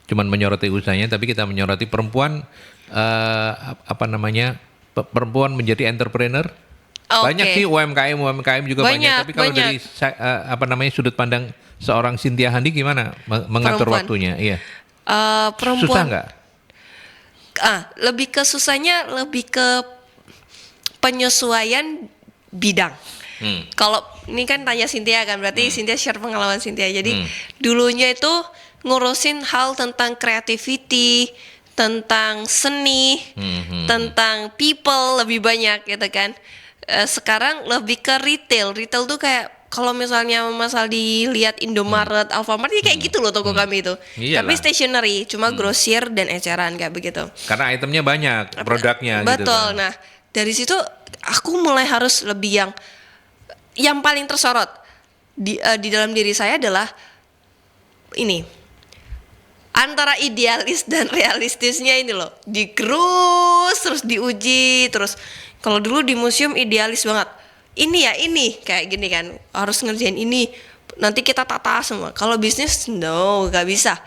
Speaker 1: cuman menyoroti usahanya, tapi kita menyoroti perempuan perempuan menjadi entrepreneur. Banyak sih UMKM juga banyak. Tapi kalau dari sudut pandang seorang Cynthia Handi gimana mengatur waktunya? Iya.
Speaker 2: Perempuan.
Speaker 1: Susah nggak?
Speaker 2: Lebih ke susahnya lebih ke penyesuaian bidang. Kalau ini kan tanya Cynthia kan, berarti Cynthia share pengalaman Cynthia. Jadi dulunya itu ngurusin hal tentang creativity, tentang seni, tentang people lebih banyak gitu kan. Sekarang lebih ke retail. Retail tuh kayak kalau misalnya masal dilihat Indomaret, Alfamart ya kayak gitu loh toko kami itu.
Speaker 1: Iyalah.
Speaker 2: Tapi stationery, cuma grosir dan eceran kayak begitu.
Speaker 1: Karena itemnya banyak, produknya
Speaker 2: Betul.
Speaker 1: gitu kan.
Speaker 2: Nah, dari situ aku mulai harus lebih yang paling tersorot di dalam diri saya adalah ini. Antara idealis dan realistisnya ini loh, digerus terus diuji terus. Kalau dulu di museum idealis banget, ini kayak gini kan, harus ngerjain ini, nanti kita tata semua. Kalau bisnis gak bisa.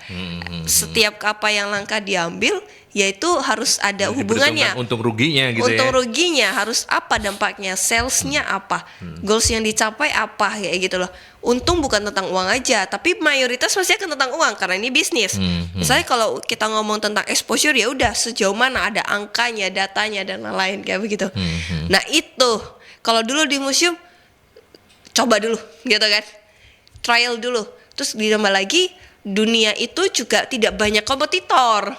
Speaker 2: Setiap apa yang langkah diambil, yaitu harus ada hubungannya.
Speaker 1: Untung ruginya gitu
Speaker 2: Untung ruginya harus apa dampaknya, salesnya apa, goals yang dicapai apa, kayak gitu loh. Untung bukan tentang uang aja, tapi mayoritas pasti akan tentang uang karena ini bisnis. Misalnya kalau kita ngomong tentang exposure, ya udah sejauh mana ada angkanya, datanya dan lain-lain kayak begitu. Nah itu kalau dulu di museum coba dulu gitu kan, trial dulu, terus ditambah lagi dunia itu juga tidak banyak kompetitor.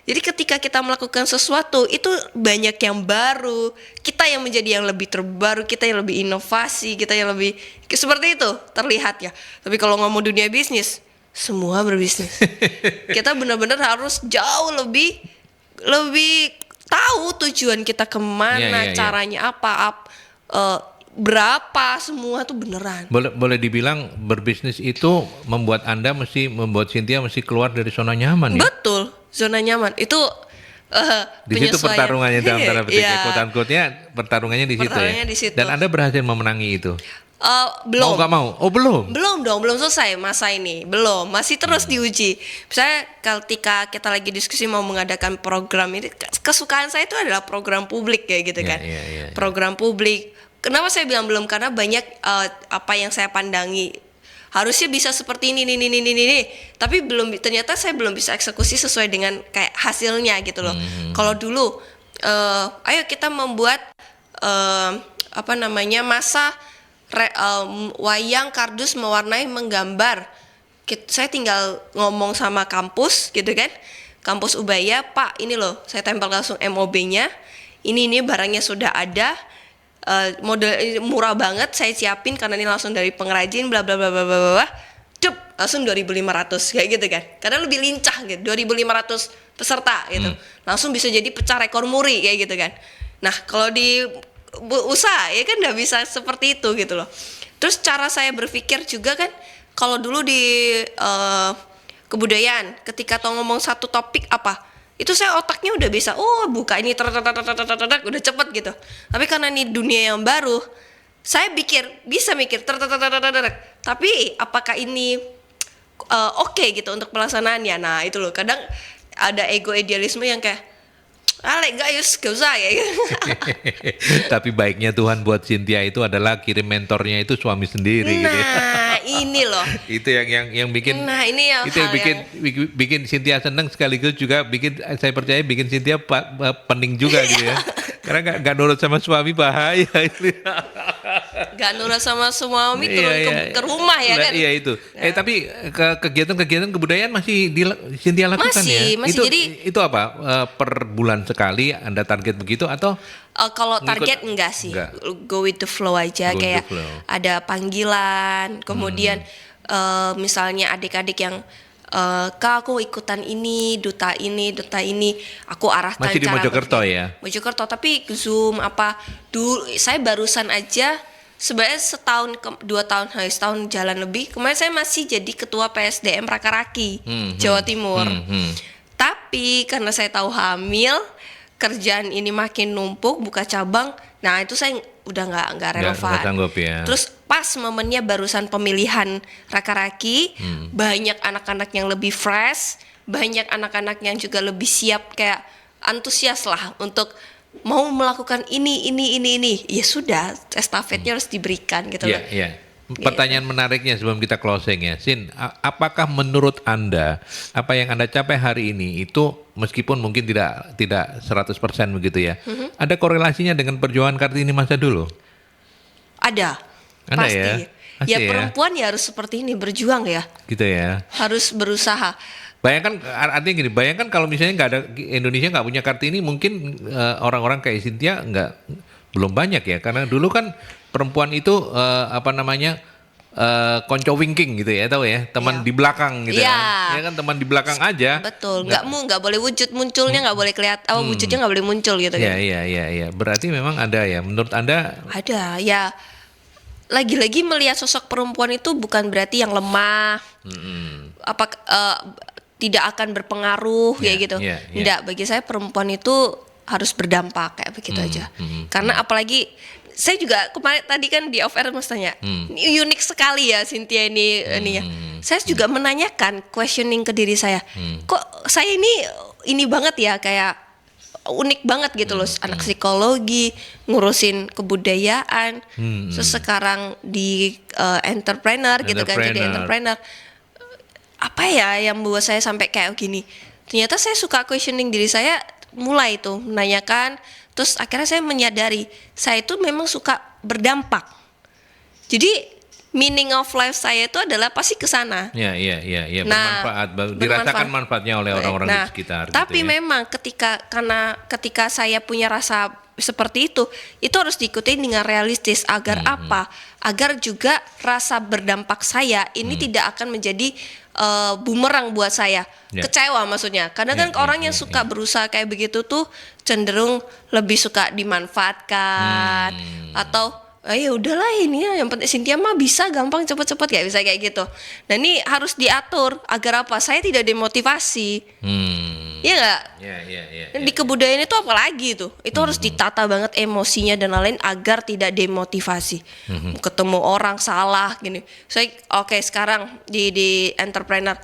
Speaker 2: Jadi ketika kita melakukan sesuatu itu banyak yang baru, kita yang menjadi yang lebih terbaru, kita yang lebih inovasi, kita yang lebih seperti itu terlihat ya. Tapi kalau ngomong dunia bisnis, semua berbisnis. Kita benar-benar harus jauh lebih tahu tujuan kita kemana, caranya apa, berapa, semua tuh beneran.
Speaker 1: Boleh dibilang berbisnis itu membuat Cynthia mesti keluar dari zona nyaman ya?
Speaker 2: Betul, zona nyaman itu
Speaker 1: di situ pertarungannya dalam tanda petik quote-unquote-nya pertarungannya di situ ya. Dan Anda berhasil memenangi itu?
Speaker 2: Belum.
Speaker 1: Mau nggak mau? Oh belum?
Speaker 2: Belum selesai masa ini, belum, masih terus diuji. Misalnya ketika kita lagi diskusi mau mengadakan program ini, kesukaan saya itu adalah program publik kayak gitu kan. Program publik. Kenapa saya bilang belum? Karena banyak apa yang saya pandangi harusnya bisa seperti ini, tapi ternyata saya belum bisa eksekusi sesuai dengan kayak hasilnya gitu loh. Kalau dulu, ayo kita membuat masa wayang kardus mewarnai menggambar. Saya tinggal ngomong sama kampus gitu kan, kampus Ubaya, Pak ini loh, saya tempel langsung MOB-nya, ini barangnya sudah ada. Model murah banget saya siapin karena ini langsung dari pengrajin bla bla bla bla bla, langsung 2.500 kayak gitu kan, karena lebih lincah gitu, 2.500 peserta gitu, langsung bisa jadi pecah rekor muri kayak gitu kan. Nah kalau di usaha ya kan nggak bisa seperti itu gitu loh. Terus cara saya berpikir juga kan, kalau dulu di kebudayaan ketika ngomong satu topik apa, itu saya otaknya udah bisa, buka ini udah cepet gitu. Tapi karena ini dunia yang baru, saya bisa mikir tapi apakah ini oke gitu untuk pelaksanaannya. Nah itu loh, kadang ada ego idealisme yang kayak gak usah ya.
Speaker 1: Tapi baiknya Tuhan buat Cynthia itu adalah kirim mentornya itu suami sendiri gitu ya.
Speaker 2: Nah ini loh.
Speaker 1: Itu yang bikin.
Speaker 2: Nah ini yang
Speaker 1: itu yang bikin Cynthia senang, sekaligus juga saya percaya bikin Cynthia pening juga gitu ya. Karena gak nurut sama suami bahaya itu.
Speaker 2: Gak nurut sama suami turun ke rumah ya kan.
Speaker 1: Iya itu. Tapi kegiatan kebudayaan masih Cynthia lakukan ya.
Speaker 2: Masih jadi
Speaker 1: itu apa? Per bulan sekali Anda target begitu atau?
Speaker 2: Kalau target enggak sih. Go with the flow aja, kayak ada panggilan, kemudian misalnya adik-adik yang Kak, aku ikutan ini, duta ini, aku arahkan
Speaker 1: masih di Mojokerto ya?
Speaker 2: Mojokerto, tapi Zoom apa dulu. Saya barusan aja sebenarnya setahun jalan lebih. Kemarin saya masih jadi ketua PSDM Rakaraki Jawa Timur. Tapi karena saya tahu hamil, kerjaan ini makin numpuk, buka cabang. Nah itu saya udah nggak relevan.
Speaker 1: Sanggup, ya.
Speaker 2: Terus pas momennya barusan pemilihan Rakaraki, banyak anak-anak yang lebih fresh, banyak anak-anak yang juga lebih siap, kayak antusias lah untuk mau melakukan ini. Ya sudah, estafetnya harus diberikan gitu loh.
Speaker 1: Iya. Pertanyaan menariknya sebelum kita closing ya, Sin, apakah menurut Anda apa yang Anda capai hari ini itu meskipun mungkin tidak 100% begitu ya, ada korelasinya dengan perjuangan Kartini masa dulu?
Speaker 2: Ada pasti.
Speaker 1: Ya? Pasti
Speaker 2: Ya perempuan ya harus seperti ini, berjuang ya.
Speaker 1: Gitu ya.
Speaker 2: Harus berusaha.
Speaker 1: Bayangkan, artinya gini, bayangkan kalau misalnya nggak ada, Indonesia nggak punya Kartini, mungkin orang-orang kayak Cynthia belum banyak ya, karena dulu kan perempuan itu konco wingking gitu ya, tahu ya, teman di belakang gitu ya kan, teman di belakang aja.
Speaker 2: Betul, nggak boleh munculnya nggak boleh kelihatan, wujudnya nggak boleh muncul gitu kan.
Speaker 1: Iya. Berarti memang ada ya, menurut Anda?
Speaker 2: Ada ya. Lagi-lagi melihat sosok perempuan itu bukan berarti yang lemah, tidak akan berpengaruh kayak gitu. Tidak, bagi saya perempuan itu harus berdampak kayak begitu aja. Karena apalagi saya juga kemarin tadi kan di off air Mas tanya, ini unik sekali ya Cynthia ini ya. Saya juga menanyakan, questioning ke diri saya, kok saya ini banget ya, kayak unik banget gitu loh, anak psikologi, ngurusin kebudayaan, terus sekarang di entrepreneur gitu kan, jadi entrepreneur. Apa ya yang membuat saya sampai kayak gini? Ternyata saya suka questioning diri saya, mulai tuh menanyakan. Terus akhirnya saya menyadari saya itu memang suka berdampak. Jadi meaning of life saya itu adalah pasti ke sana.
Speaker 1: Iya. Bermanfaat, dirasakan manfaatnya oleh orang-orang di sekitar.
Speaker 2: Tapi
Speaker 1: gitu ya.
Speaker 2: memang ketika saya punya rasa seperti itu harus diikuti dengan realistis agar apa? Agar juga rasa berdampak saya ini tidak akan menjadi bumerang buat saya. Kecewa maksudnya. Kadang kan orang yang suka berusaha kayak begitu tuh cenderung lebih suka dimanfaatkan atau ya udahlah ini ya, yang penting Cynthia mah bisa gampang cepet-cepet, kayak bisa kayak gitu. Nah ini harus diatur agar apa? Saya tidak demotivasi. Iya nggak? Di kebudayaan itu apalagi itu harus ditata banget emosinya dan lain-lain agar tidak demotivasi. Ketemu orang salah gini. Saya sekarang di entrepreneur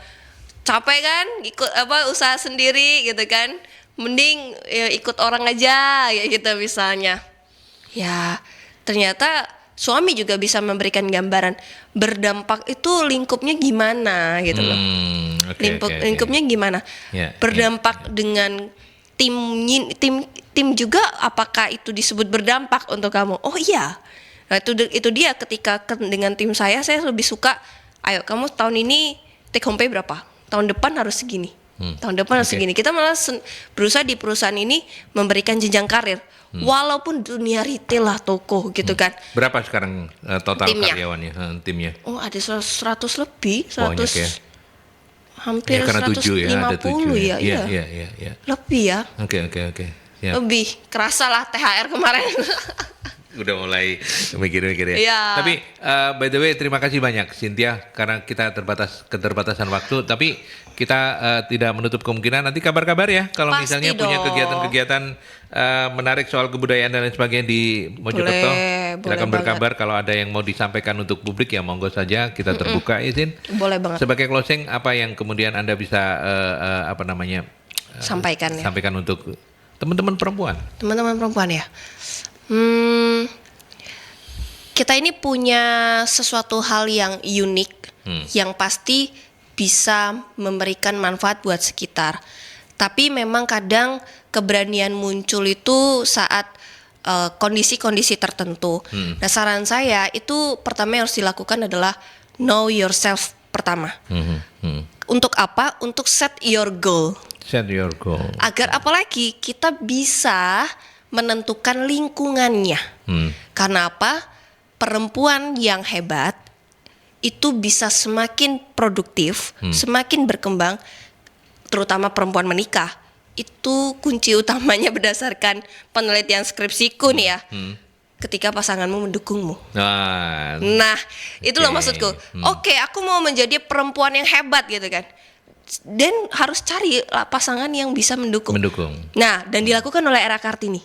Speaker 2: capek kan, ikut usaha sendiri gitu kan. Mending ya, ikut orang aja ya gitu misalnya. Ya ternyata suami juga bisa memberikan gambaran berdampak itu lingkupnya gimana gitu loh. Lingkupnya gimana? Berdampak dengan tim juga, apakah itu disebut berdampak untuk kamu? Oh iya. Nah itu dia, ketika dengan tim saya lebih suka, ayo kamu tahun ini take home pay berapa? Tahun depan harus segini. Tahun depan harus segini. Kita malah berusaha di perusahaan ini memberikan jenjang karir. Walaupun dunia retail lah, toko gitu kan.
Speaker 1: Berapa sekarang total karyawannya, timnya?
Speaker 2: Oh ada 100 lebih, 100
Speaker 1: banyak ya?
Speaker 2: Hampir
Speaker 1: ya,
Speaker 2: 150 ya.
Speaker 1: Iya.
Speaker 2: Lebih ya.
Speaker 1: Oke. Ya.
Speaker 2: Lebih kerasa lah THR kemarin.
Speaker 1: Udah mulai mikir-mikir ya.
Speaker 2: Yeah.
Speaker 1: Tapi by the way, terima kasih banyak Cynthia, karena kita keterbatasan waktu, tapi kita tidak menutup kemungkinan nanti kabar-kabar ya kalau
Speaker 2: Pasti
Speaker 1: misalnya punya kegiatan-kegiatan menarik soal kebudayaan dan lain sebagainya di Mojokerto. Silakan berkabar kalau ada yang mau disampaikan untuk publik, ya monggo saja, kita terbuka ya Cin.
Speaker 2: Boleh banget.
Speaker 1: Sebagai closing, apa yang kemudian Anda bisa sampaikan untuk teman-teman perempuan? Teman-teman
Speaker 2: perempuan ya. Kita ini punya sesuatu hal yang unik, yang pasti bisa memberikan manfaat buat sekitar. Tapi memang kadang keberanian muncul itu saat kondisi-kondisi tertentu. Nah saran saya itu pertama yang harus dilakukan adalah know yourself pertama. Untuk apa? Untuk set your goal.
Speaker 1: Set your goal.
Speaker 2: Agar apalagi kita bisa menentukan lingkungannya. Karena apa? Perempuan yang hebat itu bisa semakin produktif, semakin berkembang, terutama perempuan menikah. Itu kunci utamanya berdasarkan penelitian skripsiku nih ya. Ketika pasanganmu mendukungmu. Nah, itulah maksudku. Oke, aku mau menjadi perempuan yang hebat gitu kan. Dan harus cari pasangan yang bisa mendukung. Nah, dan dilakukan oleh Era Kartini.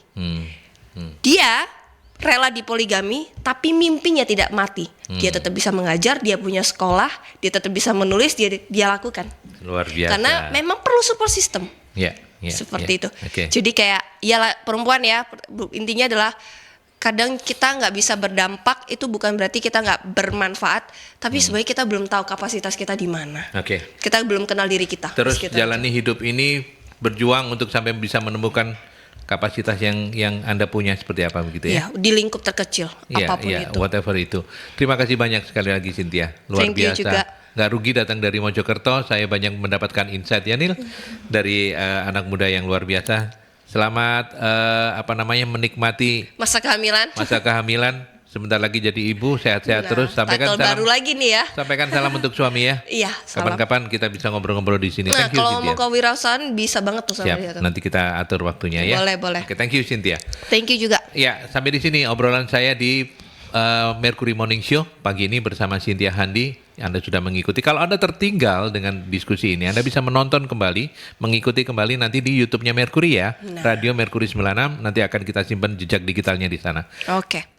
Speaker 2: Dia rela dipoligami, tapi mimpinya tidak mati. Dia tetap bisa mengajar, dia punya sekolah, dia tetap bisa menulis, dia lakukan.
Speaker 1: Luar biasa.
Speaker 2: Karena memang perlu support system. Seperti itu. Jadi kayak ya perempuan ya, intinya adalah kadang kita nggak bisa berdampak, itu bukan berarti kita nggak bermanfaat, tapi sebenarnya kita belum tahu kapasitas kita di mana. Kita belum kenal diri kita.
Speaker 1: Terus jalani hidup ini, berjuang untuk sampai bisa menemukan kapasitas yang Anda punya seperti apa begitu ya?
Speaker 2: Di lingkup terkecil, apapun itu.
Speaker 1: Whatever itu. Terima kasih banyak sekali lagi Cynthia. Luar biasa.
Speaker 2: Juga.
Speaker 1: Nggak rugi datang dari Mojokerto, saya banyak mendapatkan insight ya Nil, dari anak muda yang luar biasa. Selamat menikmati
Speaker 2: masa kehamilan.
Speaker 1: Sebentar lagi jadi ibu, sehat-sehat terus. Sampaikan salam
Speaker 2: baru lagi nih ya.
Speaker 1: Sampaikan salam untuk suami ya.
Speaker 2: Iya,
Speaker 1: kapan-kapan kita bisa ngobrol-ngobrol di sini.
Speaker 2: Nah, kalau mau kewirausahaan bisa banget tuh sama dia.
Speaker 1: Nanti kita atur waktunya ya.
Speaker 2: Boleh.
Speaker 1: Thank you Cynthia.
Speaker 2: Thank you juga.
Speaker 1: Ya, sampai di sini obrolan saya di Mercury Morning Show pagi ini bersama Cynthia Handi. Anda sudah mengikuti. Kalau Anda tertinggal dengan diskusi ini, Anda bisa menonton kembali, mengikuti kembali nanti di YouTube-nya Mercury ya. Radio Mercury 96, nanti akan kita simpan jejak digitalnya di sana.
Speaker 2: Oke.